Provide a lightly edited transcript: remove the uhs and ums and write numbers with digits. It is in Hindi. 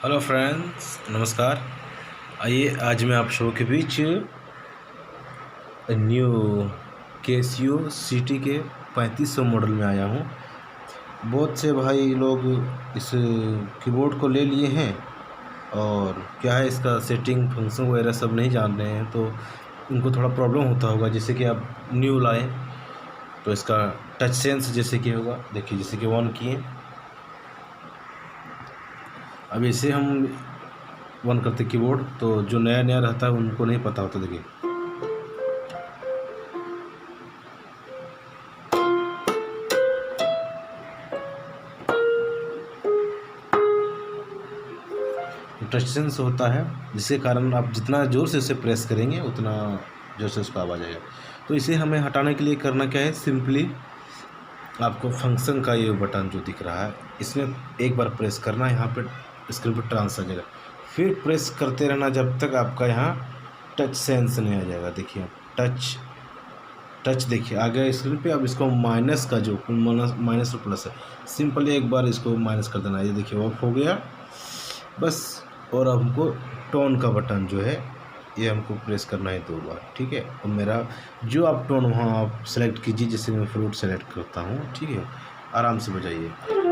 हेलो फ्रेंड्स, नमस्कार। आइए आज मैं आप सबों के बीच न्यू कैसियो सिटी के 3500 मॉडल में आया हूँ। बहुत से भाई लोग इस कीबोर्ड को ले लिए हैं और क्या है इसका सेटिंग फंक्शन वगैरह सब नहीं जान रहे हैं, तो उनको थोड़ा प्रॉब्लम होता होगा। जैसे कि आप न्यू लाएँ तो इसका टच सेंस जैसे कि होगा, देखिए जैसे कि ऑन किए, अब इसे हम वन करते कीबोर्ड, तो जो नया नया रहता है उनको नहीं पता होता। देखिए टच सेंस होता है, जिसके कारण आप जितना ज़ोर से इसे प्रेस करेंगे उतना ज़ोर से उसका आवाज़ आएगा। तो इसे हमें हटाने के लिए करना क्या है, सिंपली आपको फंक्शन का ये बटन जो दिख रहा है इसमें एक बार प्रेस करना, यहाँ पे स्क्रीन पर ट्रांस आ जाएगा, फिर प्रेस करते रहना जब तक आपका यहाँ टच सेंस नहीं आ जाएगा। देखिए टच देखिए आ गया स्क्रीन पे। अब इसको माइनस का जो माइनस और प्लस है, सिंपली एक बार इसको माइनस कर देना, ये देखिए ऑफ हो गया बस। और अब हमको टोन का बटन जो है ये हमको प्रेस करना है 2 बार, ठीक है। और मेरा जो आप टोन वहाँ आप सेलेक्ट कीजिए, जैसे मैं फ्रूट सेलेक्ट करता हूँ, ठीक है। आराम से बजाइए।